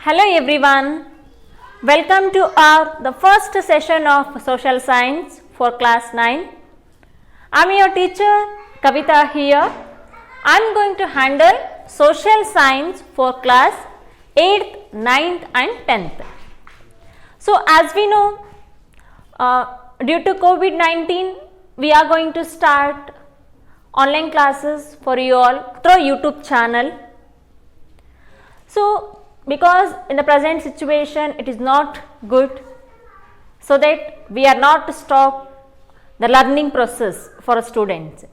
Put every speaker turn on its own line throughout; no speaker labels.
Hello everyone, welcome to the first session of social science for class 9. I am your teacher Kavita here. I am going to handle social science for class 8th, 9th and 10th. So as we know, due to COVID-19 we are going to start online classes for you all through YouTube channel. So because in the present situation it is not good, so that we are not to stop the learning process for students,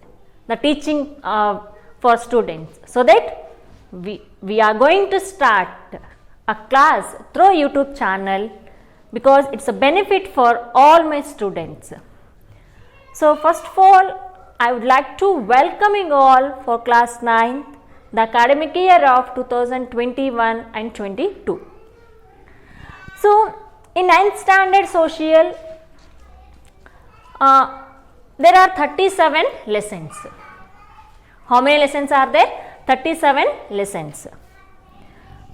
the teaching for students, so that we are going to start a class through YouTube channel because it's a benefit for all my students. So first of all, I would like to welcome you all for class 9th, the academic year of 2021 and 22. So in 9th standard social, there are 37 lessons. How many lessons are there? 37 lessons.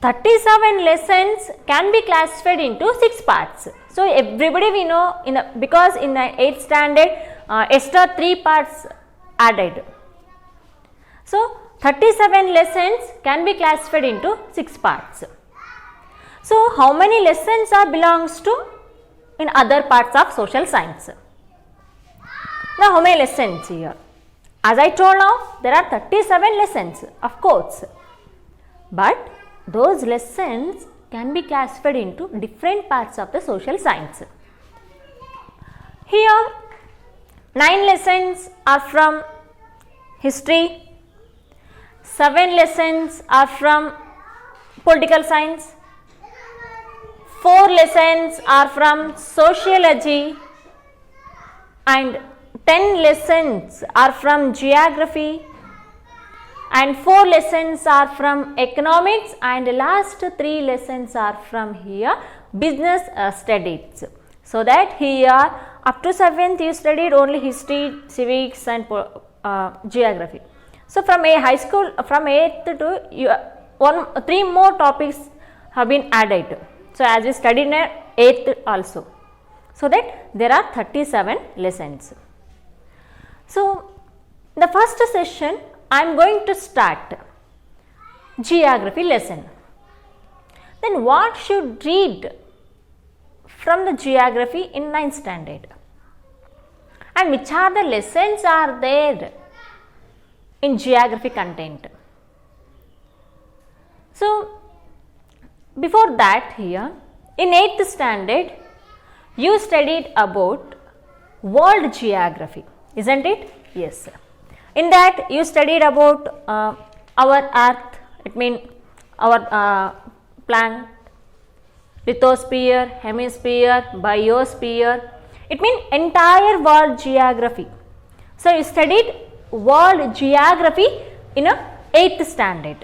37 lessons can be classified into 6 parts. So everybody we know, because in the 8th standard extra 3 parts added. So 37 lessons can be classified into 6 parts. So how many lessons are belongs to in other parts of social science? Now how many lessons here? As I told now, there are 37 lessons, of course, but those lessons can be classified into different parts of the social science. Here 9 lessons are from history, 7 lessons are from political science, 4 lessons are from sociology and 10 lessons are from geography and 4 lessons are from economics and last 3 lessons are from here business studies. So that here up to 7th you studied only history, civics and geography. So from a high school, from 8th to 3 more topics have been added. So as we studied in 8th also. So that there are 37 lessons. So the first session I am going to start geography lesson. Then what should read from the geography in 9th standard? And which are the lessons are there in geography content? So before that, here in 8th standard you studied about world geography, isn't it? Yes. In that you studied about our earth, it means our planet, lithosphere, hemisphere, biosphere, it means entire world geography. So you studied world geography in a 8th standard.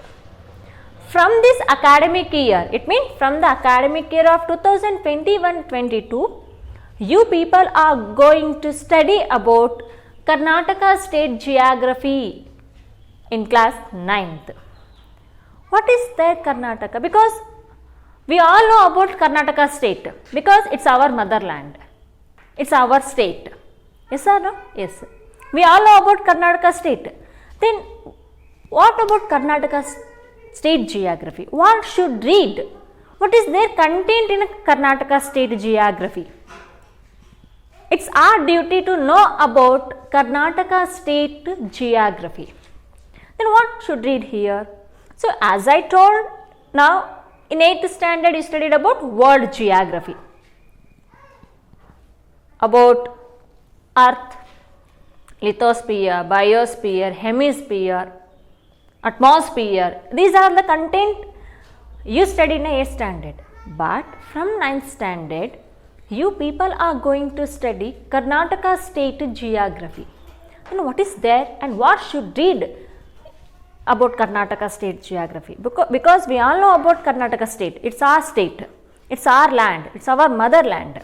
From this academic year, it means from the academic year of 2021-22, you people are going to study about Karnataka state geography in class 9th. What is that Karnataka? Because we all know about Karnataka state because it's our motherland, it's our state. Yes or no? Yes. We all know about Karnataka state. Then what about Karnataka state geography? What should read? What is their content in Karnataka state geography? It's our duty to know about Karnataka state geography. Then what should read here? So as I told, now in 8th standard you studied about world geography, about earth, lithosphere, biosphere, hemisphere, atmosphere. These are the content you studied in 8th standard. But from 9th standard, you people are going to study Karnataka state geography. And what is there and what should read about Karnataka state geography? Because we all know about Karnataka state. It's our state. It's our land. It's our motherland.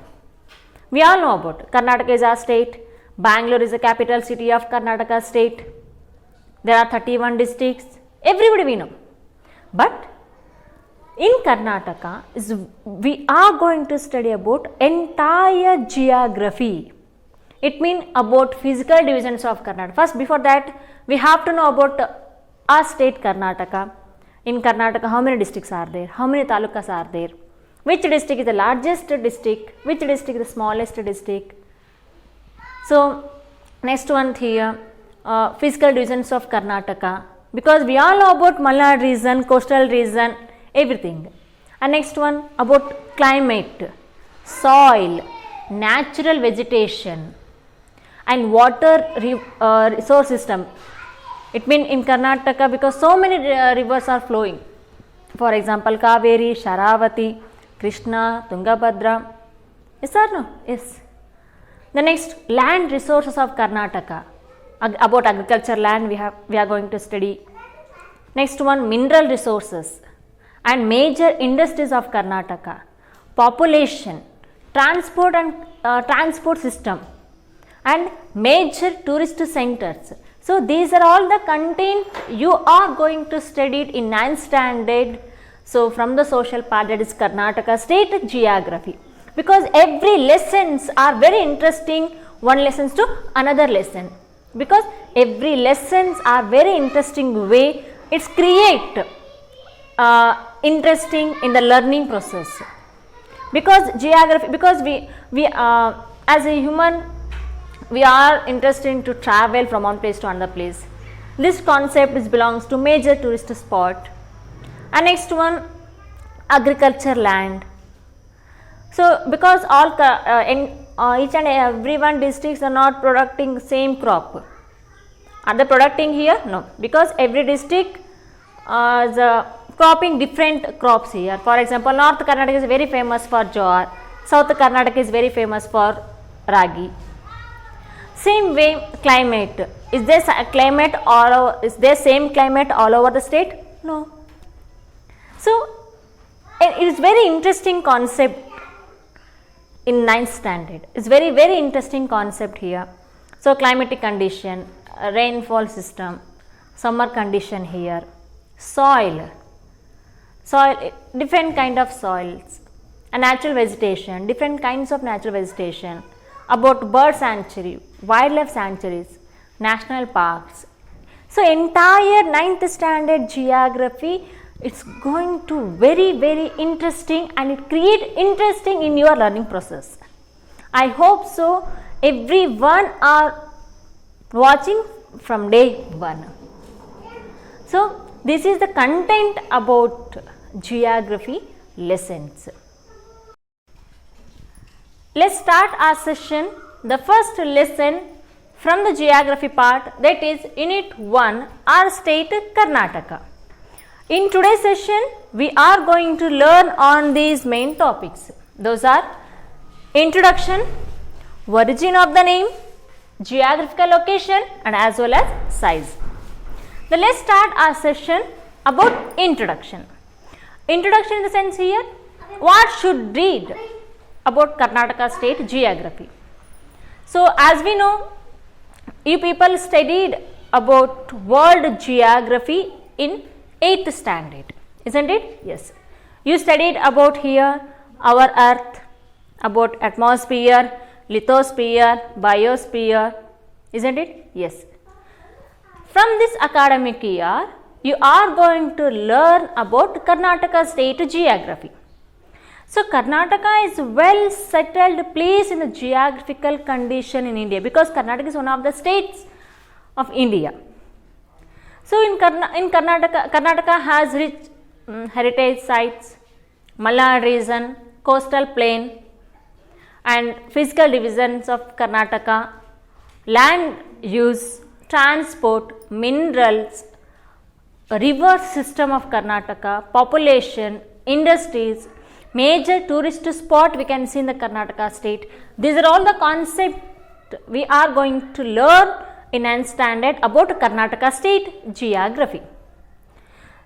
We all know about Karnataka is our state. Bangalore is the capital city of Karnataka state. There are 31 districts. Everybody we know. But in Karnataka is we are going to study about entire geography. It means about physical divisions of Karnataka. First, before that, we have to know about our state Karnataka. In Karnataka, how many districts are there? How many talukas are there? Which district is the largest district? Which district is the smallest district? So, next one here, physical divisions of Karnataka. Because we all know about Malnad region, coastal region, everything. And next one about climate, soil, natural vegetation and water resource system. It means in Karnataka, because so many rivers are flowing. For example, Kaveri, Sharavati, Krishna, Tungabhadra. Yes or no? Yes. The next, land resources of Karnataka. About agriculture land we are going to study. Next one, mineral resources and major industries of Karnataka. Population, transport and transport system and major tourist centers. So, these are all the content you are going to study it in 9th standard. So, from the social part, that is Karnataka state geography, because every lessons are very interesting, one lessons to another lesson, because every lessons are very interesting way, it's create interesting in the learning process. Because geography, because we as a human, we are interested to travel from one place to another place. This concept belongs to major tourist spot. And next one, agriculture land. So, because all each and every one districts are not producing same crop. Are they producing here? No, because every district is cropping different crops here. For example, North Karnataka is very famous for jowar, South Karnataka is very famous for ragi. Same way, climate. Is there climate is there same climate all over the state? No. So, it is very interesting concept in 9th standard. It's very interesting concept here. So, climatic condition, rainfall system, summer condition here, soil, different kind of soils, and natural vegetation, different kinds of natural vegetation, about bird sanctuary, wildlife sanctuaries, national parks. So, entire 9th standard geography, it's going to very interesting, and it create interesting in your learning process. I hope so everyone are watching from day one. So, this is the content about geography lessons. Let's start our session. The first lesson from the geography part, that is Unit 1, our state Karnataka. In today's session, we are going to learn on these main topics. Those are introduction, origin of the name, geographical location, and as well as size. Now, let's start our session about introduction. Introduction in the sense here, what should read about Karnataka state geography. So, as we know, you people studied about world geography in 8th standard, isn't it? Yes. You studied about here our earth, about atmosphere, lithosphere, biosphere, isn't it? Yes. From this academic year, you are going to learn about Karnataka state geography. So, Karnataka is well settled place in the geographical condition in India, because Karnataka is one of the states of India. So, in Karnataka has rich heritage sites, Malnad region, coastal plain, and physical divisions of Karnataka, land use, transport, minerals, river system of Karnataka, population, industries, major tourist spot we can see in the Karnataka state. These are all the concepts we are going to learn in 9th standard about Karnataka state geography.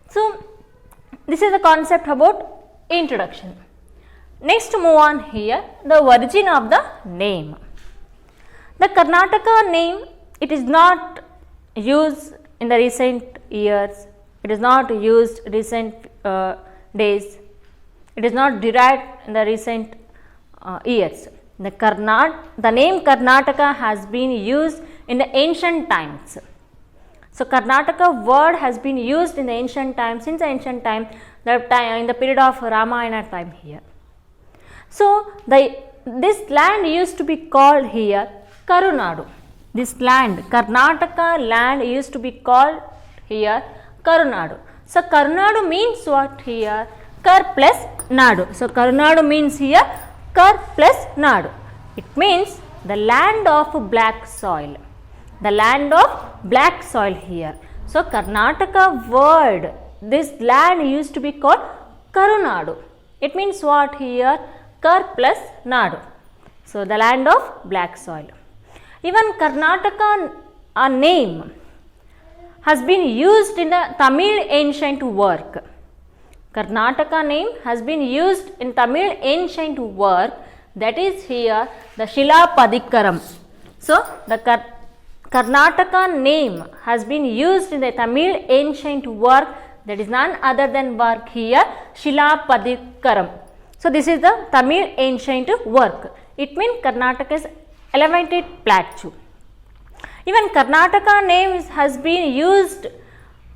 So, this is the concept about introduction. Next, move on here, the origin of the name. The Karnataka name, it is not used in the recent years, it is not used recent days. It is not derived in the recent years. The name Karnataka has been used in the ancient times. So Karnataka word has been used in the ancient times, since the ancient time, in the period of Ramayana time here. So this land used to be called here Karunadu. This land, Karnataka land, used to be called here Karunadu. So Karunadu means what here? Kar plus Nadu. So Karunadu means here Kar plus Nadu. It means the land of black soil. The land of black soil here. So Karnataka word, this land used to be called Karunadu. It means what here? Kar plus Nadu. So the land of black soil. Even Karnataka name has been used in the Tamil ancient work. Karnataka name has been used in Tamil ancient work, that is here the Shilapadikaram. So the Karnataka name has been used in the Tamil ancient work, that is none other than work here Shilapadikaram. So this is the Tamil ancient work. It means Karnataka is elevated plateau. Even Karnataka name has been used,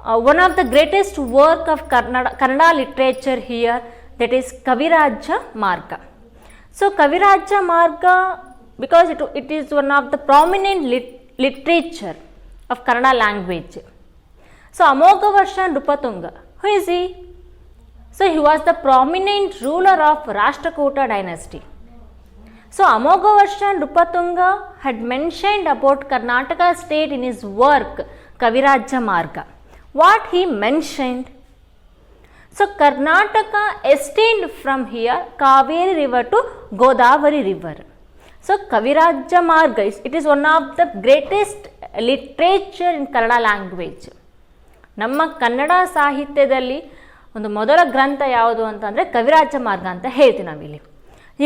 one of the greatest work of Kannada literature here, that is Kavirajya Marga. So Kavirajya Marga, because it is one of the prominent literature of Kannada language. So Amogavarsha Nrupatunga, who is he? So he was the prominent ruler of Rashtrakuta dynasty. So Amogavarsha Nrupatunga had mentioned about Karnataka state in his work Kavirajya Marga. What he mentioned? So Karnataka extend from here Kaveri river to Godavari river. So Kavirajya Marga, it is one of the greatest literature in Kannada language. ನಮ್ಮ ಕನ್ನಡ ಸಾಹಿತ್ಯದಲ್ಲಿ ಒಂದು ಮೊದಲ ಗ್ರಂಥ ಯಾವುದು ಅಂತಂದರೆ ಕವಿರಾಜ ಮಾರ್ಗ ಅಂತ ಹೇಳ್ತೀವಿ ನಾವಿಲ್ಲಿ.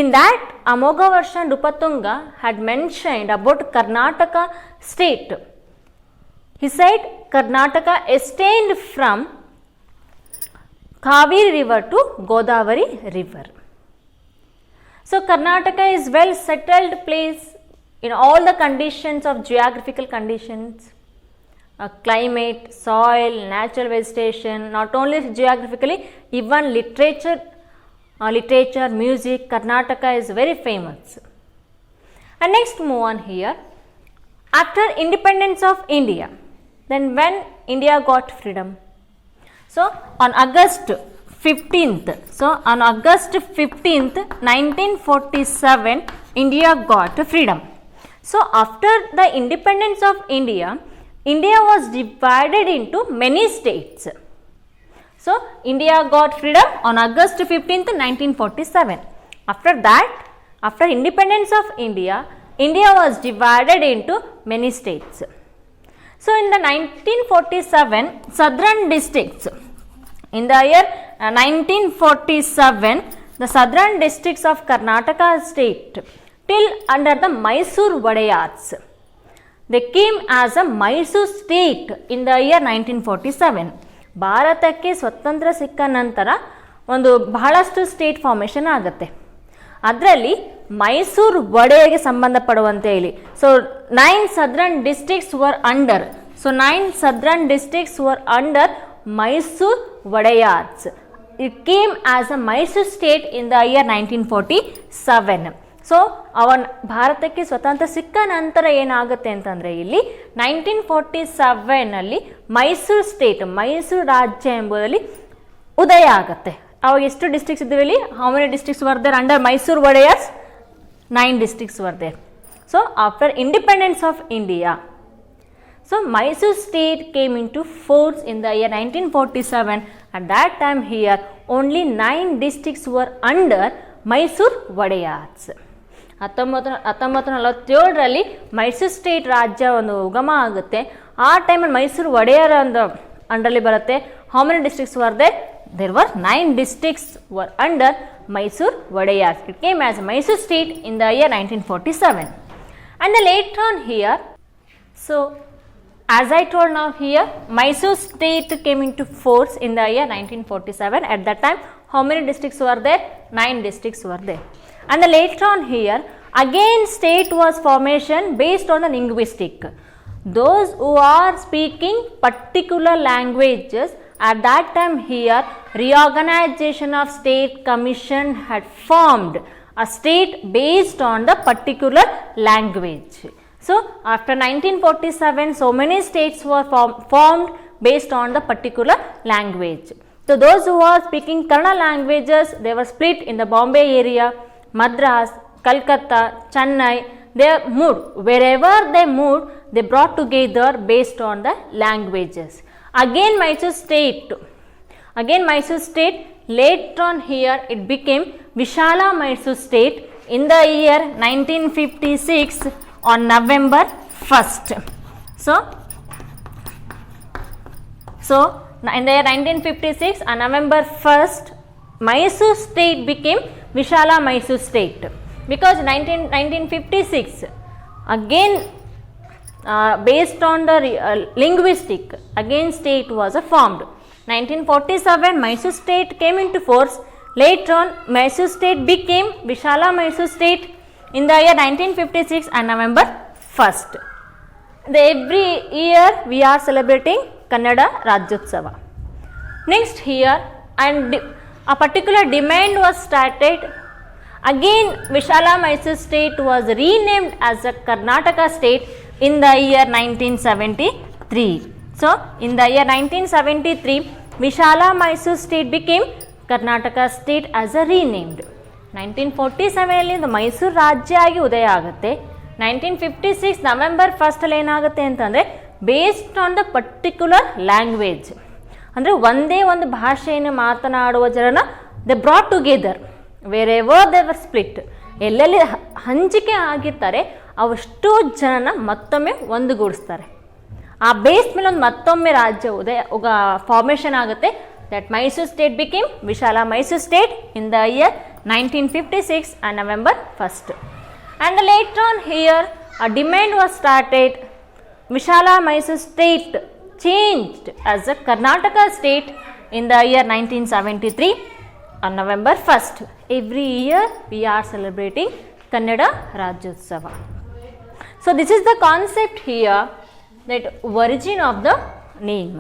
In that, Amogavarsha Nrupatunga had mentioned about Karnataka state. He said Karnataka extend from Kaveri river to Godavari river. So Karnataka is well settled place in all the conditions of geographical conditions, climate, soil, natural vegetation, not only geographically, even literature, music, Karnataka is very famous. And next move on here. After independence of India, then when India got freedom? So on August 15th, 1947, India got freedom. So after the independence of India, India was divided into many states. So India got freedom on August 15th, 1947. After that, after independence of India, India was divided into many states. So in the 1947, southern districts, in the year 1947, the southern districts of Karnataka state till under the Mysore Wadayars, they came as a Mysore state in the year 1947. ಭಾರತಕ್ಕೆ ಸ್ವತಂತ್ರ ಸಿಕ್ಕ ನಂತರ ಒಂದು ಬಹಳಷ್ಟು state formation ಆಗುತ್ತೆ. ಅದರಲ್ಲಿ ಮೈಸೂರು ಒಡೆಯರ್ಗೆ ಸಂಬಂಧಪಡುವಂತೆ ಇಲ್ಲಿ so 9 southern districts were under. So 9 southern districts were under Mysore Wodeyars. It came as a Mysore state in the year 1947. So ಭಾರತಕ್ಕೆ ಸ್ವತಂತ್ರ ಸಿಕ್ಕ ನಂತರ ಏನಾಗುತ್ತೆ ಅಂತಂದರೆ ಇಲ್ಲಿ 1947ನಲ್ಲಿ ಮೈಸೂರು ಸ್ಟೇಟ್, ಮೈಸೂರು ರಾಜ್ಯ ಎಂಬುದರಲ್ಲಿ ಉದಯ ಆಗುತ್ತೆ. ಅವಾಗ ಎಷ್ಟು ಡಿಸ್ಟ್ರಿಕ್ಟ್ಸ್ ಇದ್ವಿ ಇಲ್ಲಿ? How many districts were there under Mysuru Wodeyars? 9 districts were there. So after independence of India, so Mysore state came into force in the year 1947. At that time here only 9 districts were under Mysore Wadayars. 1947ರಲ್ಲಿ Mysore state ರಾಜ್ಯ ಒಂದು ಉಗಮ ಆಗುತ್ತೆ. ಆ ಟೈಮಲ್ಲಿ ಮೈಸೂರು ಒಡೆಯರ್ ಒಂದು ಅಂಡರ್ಲಿ ಬರುತ್ತೆ. How many districts were there? There were 9 districts were under Mysore Wadayars. It came as Mysore state in the year 1947. And then later on here, so as I told now here, Mysore state came into force in the year 1947. At that time, how many districts were there? 9 districts were there. And later on here, again state was formation based on the linguistic. Those who are speaking particular languages, at that time here, reorganization of state commission had formed a state based on the particular language. So, after 1947, so many states were formed based on the particular language. So, those who are speaking Kannada languages, they were split in the Bombay area, Madras, Calcutta, Chennai. They moved. Wherever they moved, they brought together based on the languages. Again Mysore state. Later on here, it became Vishala Mysore state in the year 1956 on November 1st. So in the year 1956 on November 1st, Mysore state became Vishala Mysore state, because 1956 again based on the linguistic, again state was formed. 1947 Mysore state came into force. Later on Mysore state became Vishala Mysore state in the year 1956 and November 1st. Every year we are celebrating Kannada Rajyotsava. Next here, and a particular demand was started. Again Vishala Mysore state was renamed as a Karnataka state in the year 1973. So, in the year 1973, Vishala Mysore state became Karnataka state as a renamed. 1947 ಅಲ್ಲಿ ಇದು ಮೈಸೂರು ರಾಜ್ಯ ಆಗಿ ಉದಯ ಆಗುತ್ತೆ. 1956 November 1st ಅಲ್ಲಿ ಏನಾಗುತ್ತೆ ಅಂತಂದರೆ based on the particular language, ಅಂದರೆ ಒಂದೇ ಒಂದು ಭಾಷೆಯನ್ನು ಮಾತನಾಡುವ ಜನನ ದೆ ಬ್ರಾಟ್ ಟುಗೆದರ್ ವೇರ್ ಎವರ್ ದೆ ವರ್ ಸ್ಪ್ಲಿಟ್, ಎಲ್ಲೆಲ್ಲಿ ಹಂಚಿಕೆ ಆಗಿರ್ತಾರೆ ಅವಷ್ಟು ಜನನ ಮತ್ತೊಮ್ಮೆ ಒಂದುಗೂಡಿಸ್ತಾರೆ. ಆ ಬೇಸ್ ಮೇಲೆ ಒಂದು ಮತ್ತೊಮ್ಮೆ ರಾಜ್ಯ ಫಾರ್ಮೇಷನ್ ಆಗುತ್ತೆ. ದಟ್ ಮೈಸೂರು ಸ್ಟೇಟ್ ಬಿಕೇಮ್ ವಿಶಾಲ Mysuru state in the year 1956 and November 1st. And later on here a demand was started. Vishala Mysore state changed as a Karnataka state in the year 1973 on November 1st. Every year we are celebrating Kannada Rajyotsava. So this is the concept here, that origin of the name.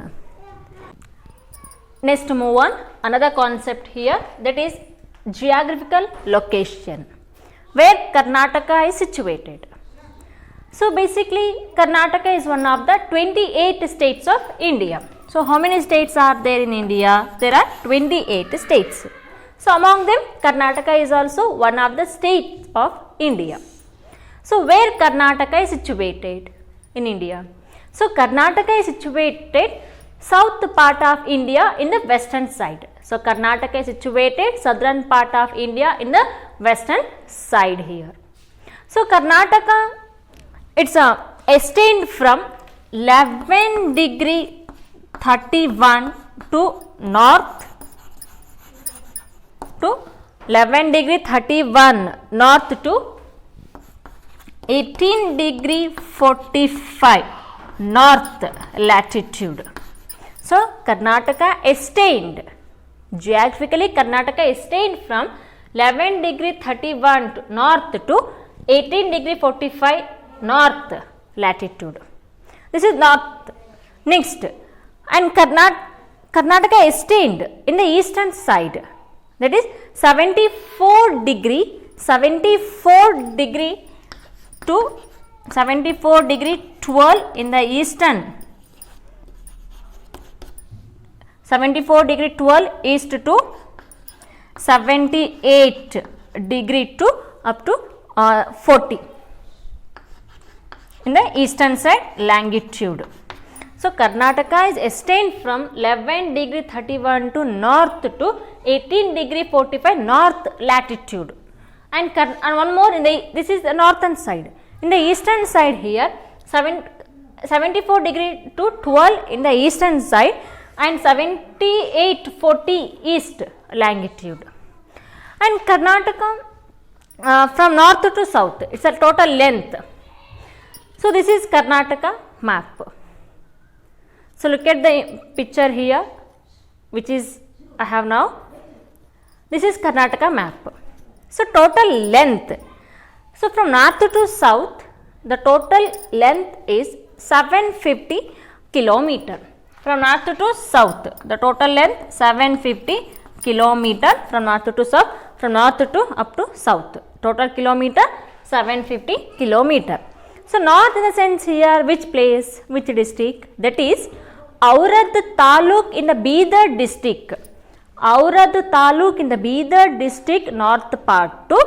Next move on, another concept here, that is geographical location, where Karnataka is situated. So basically Karnataka is one of the 28 states of India. So how many states are there in India? There are 28 states. So among them Karnataka is also one of the states of India. So where Karnataka is situated in India? So Karnataka is situated south part of India in the western side. So Karnataka is situated southern part of India in the western side here. So Karnataka, it's extend from 11 degree 31 to north to 11 degree 31 north to 18 degree 45 north latitude. So Karnataka extend, geographically Karnataka extend from 11 degree 31 to north to 18 degree 45 north latitude. This is north. Next, and Karnataka extend in the eastern side, that is 74 degree to 74 degree 12 in the eastern, 74 degree 12 east to 78 degree to up to 40 in the eastern side longitude. So Karnataka is extend from 11 degree 31 to north to 18 degree 45 north latitude. And one more, in the, this is the northern side. In the eastern side here 74 degree to 12 in the eastern side and 78-40 east longitude. And Karnataka from north to south, it's a total length. So this is Karnataka map. So look at the picture here, which is I have now. This is Karnataka map. So total length. So from north to south, the total length is 750 kilometer. From north to south, the total length 750 kilometer from north to south, from north to up to south. Total kilometer 750 kilometer. So north in the sense here, which place, which district? That is Aurad Taluk in the Bidar district. Aurad Taluk in the Bidar district north part to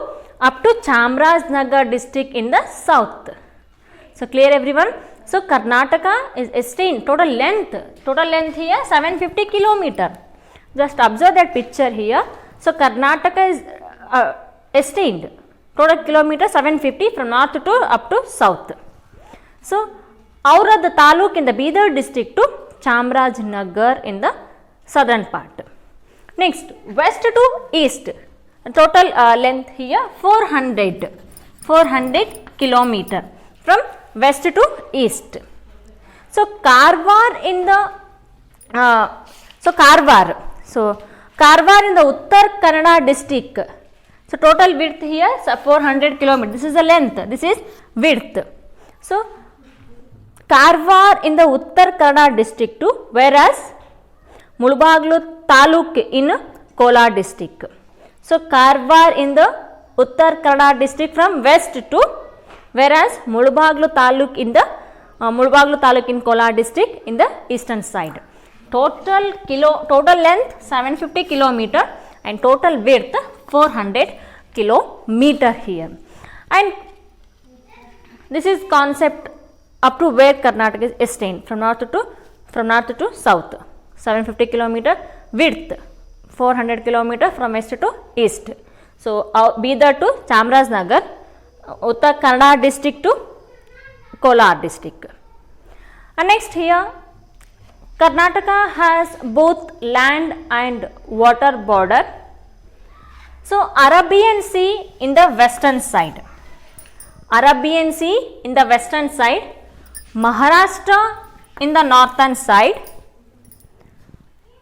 up to Chamarajanagar district in the south. So clear everyone? So Karnataka is extend total length here 750 kilometer. Just observe that picture here. So Karnataka is extend total kilometer 750 from north to up to south. So Aurad Taluk in the Bidar district to Chamarajanagar in the southern part. Next, west to east, total length here 400 kilometer from west to east. So Karwar in the Karwar in the Uttar Kannada district. So total width here 400 kilometer. This is the length. This is width. So Karwar in the Uttar Kannada district to, whereas Mulbaglu Taluk in Kolar district. So Karwar in the Uttar Kannada district from west to, whereas Mulbaglu Taluk in the Kolar district in the eastern side. Total length 750 kilometer and total width 400 kilometer here. And this is concept up to where Karnataka is extend from north to south. 750 kilometer width, 400 kilometer from west to east. So Bidar to Chamarajanagar, Uttar Kannada district to Kolar district. And next here, Karnataka has both land and water border. So Arabian Sea in the western side, Maharashtra in the northern side,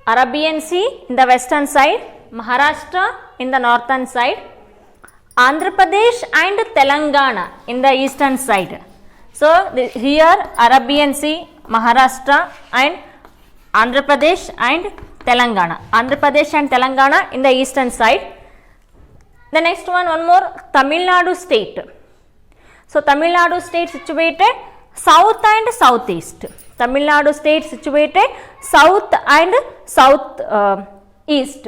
Arabian Sea in the western side, Maharashtra in the northern side, Andhra Pradesh and Telangana in the eastern side. So here Arabian Sea, Maharashtra and Andhra Pradesh and Telangana. Andhra Pradesh and Telangana in the eastern side. The next one more, Tamil Nadu state. So Tamil Nadu state situated south and southeast. Tamil Nadu state situated south and east.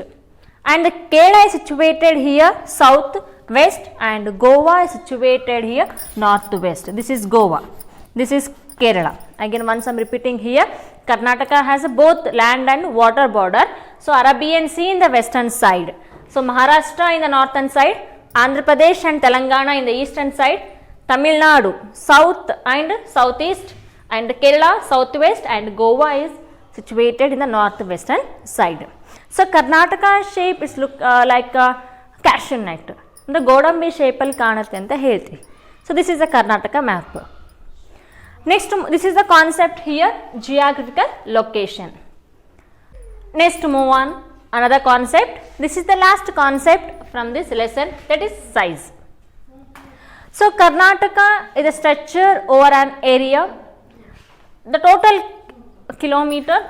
And Kerala is situated here south west and Goa is situated here northwest. This is Goa. This is Kerala. Again once I am repeating here, Karnataka has both land and water border. So Arabian Sea in the western side. So Maharashtra in the northern side, Andhra Pradesh and Telangana in the eastern side, Tamil Nadu south and southeast, and Kerala southwest, and Goa is situated in the northwestern side. So Karnataka shape is look like a cashew nut. The Godambi shape al kaanute anta heltri. So this is the Karnataka map. Next, this is the concept here, geographical location. Next, move on another concept. This is the last concept from this lesson, that is size. So Karnataka is a structure over an area. The total kilometer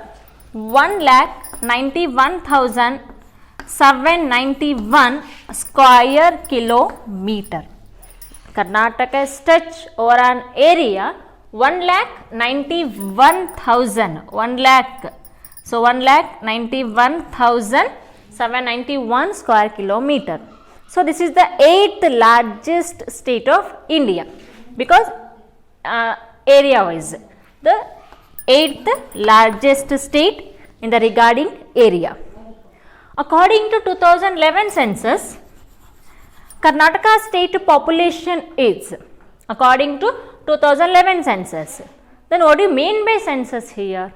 1,91,791 square kilometer. Karnataka is stretched over an area 1,91,000. 1 lakh. So 1,91,791 square kilometer. So this is the 8th largest state of India, because area wise the 8th largest state in the regarding area. According to 2011 census, Karnataka state population is, according to 2011 census. Then what do you mean by census here?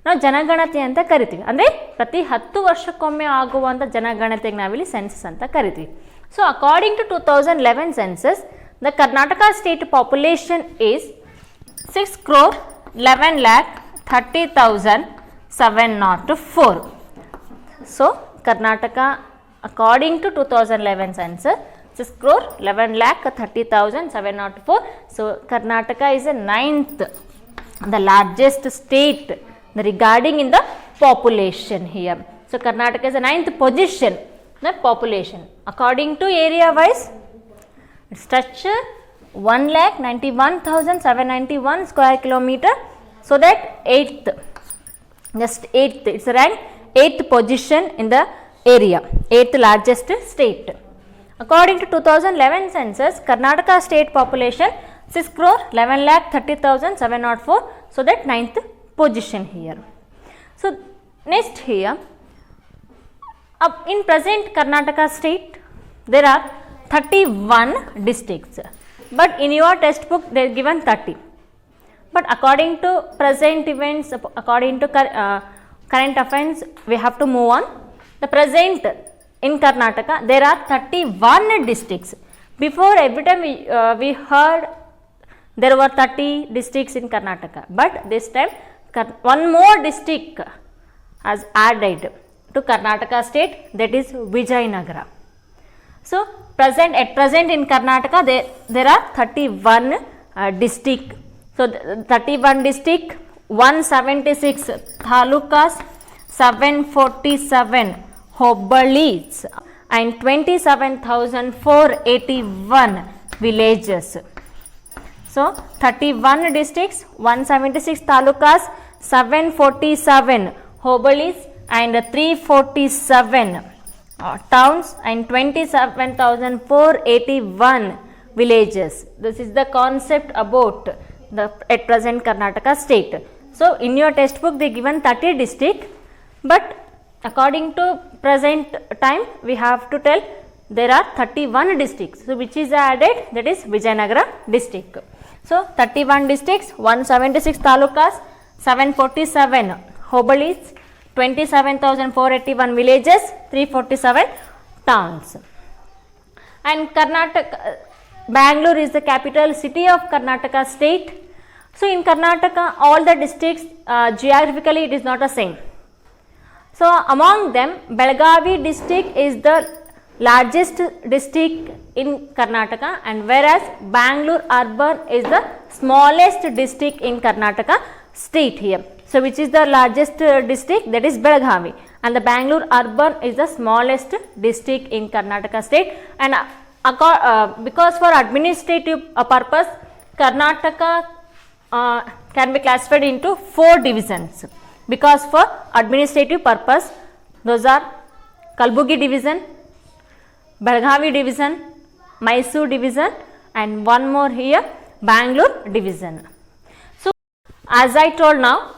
ನಾವು ಜನಗಣತಿ ಅಂತ ಕರಿತೀವಿ, ಅಂದರೆ ಪ್ರತಿ 10 ವರ್ಷಕ್ಕೊಮ್ಮೆ ಆಗುವಂಥ ಜನಗಣತಿಗೆ ನಾವಿಲ್ಲಿ census ಅಂತ ಕರಿತೀವಿ. So according to 2011 census, the Karnataka state population is 6,11,30,704. So Karnataka according to 2011 census, 6 crore 11 lakh 30,704. So Karnataka is the 9th, the largest state regarding in the population here. So Karnataka is the 9th position, the population. According to area wise, it's touch 1,91,791 square kilometer. So that 8th, just 8th, it's ranked 8th position in the area, 8th largest state. According to 2011 census, Karnataka state population 6 crore 11 lakh 30,704. So that 9th position here. So next here, in present Karnataka state, there are 31 districts, but in your textbook they are given 30. But according to present events, according to current affairs, we have to move on. The present in Karnataka, there are 31 districts. Before, every time we heard there were 30 districts in Karnataka, but this time one more district has added to Karnataka state, that is Vijayanagara. So at present in Karnataka there are 31 district. So 31 district, 176 talukas, 747 hobbalis and 27,481 villages. So 31 districts, 176 talukas, 747 hobbalis and 347 towns and 27,481 villages. This is the concept about the at present Karnataka state. So in your textbook they given 30 district, but according to present time we have to tell there are 31 districts. So which is added, that is Vijayanagara district. So 31 districts, 176 talukas, 747 hobbalis, 27,481 villages, 347 towns. And Karnataka, Bangalore is the capital city of Karnataka state. So in Karnataka, all the districts geographically it is not the same. So among them, Belagavi district is the largest district in Karnataka, and whereas Bangalore urban is the smallest district in Karnataka state here. So which is the largest district, that is Belagavi, and the Bangalore urban is the smallest district in Karnataka state. And because for administrative purpose, Karnataka can be classified into 4 divisions. Because for administrative purpose, those are Kalbugi division, Belagavi division, Mysore division, and one more here, Bangalore division. So as I told now,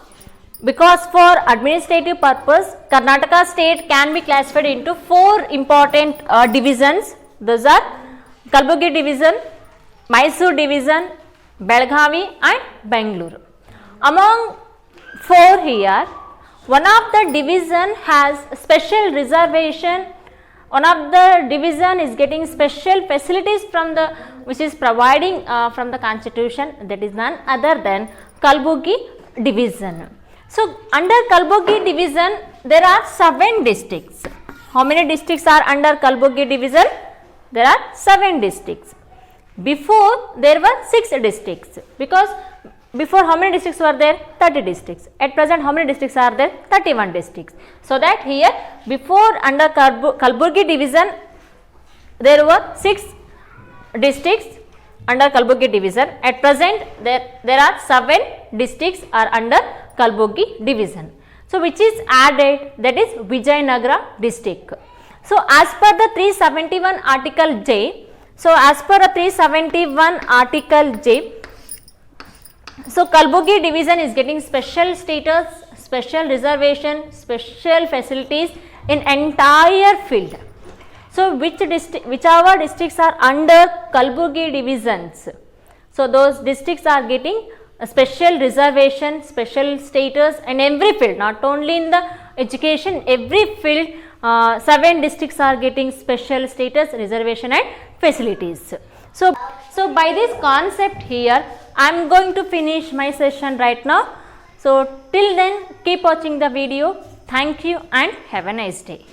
because for administrative purpose, Karnataka state can be classified into 4 important divisions. Those are Kalbugi division, Mysore division, Belagavi and Bangalore. Among 4 here, one of the division has special reservation, one of the division is getting special facilities from the, which is providing from the constitution, that is none other than Kalbugi division. So under Kalbugi division there are 7 districts. How many districts are under Kalbugi division? There are 7 districts. Before there were 6 districts, because before how many districts were there? 30 districts. At present how many districts are there? 31 districts. So that here before under Kalburgi division there were 6 districts under Kalburgi division. At present there are 7 districts are under Kalburgi division. So which is added, that is Vijayanagara district. So as per the 371 article J, so as per the 371 article J, so Kalbugi division is getting special status, special reservation, special facilities in entire field. So whichever districts are under Kalbugi divisions, so those districts are getting a special reservation, special status in every field, not only in the education, every field 7 districts are getting special status, reservation and facilities. So by this concept here, I am going to finish my session right now. So till then keep watching the video. Thank you and have a nice day.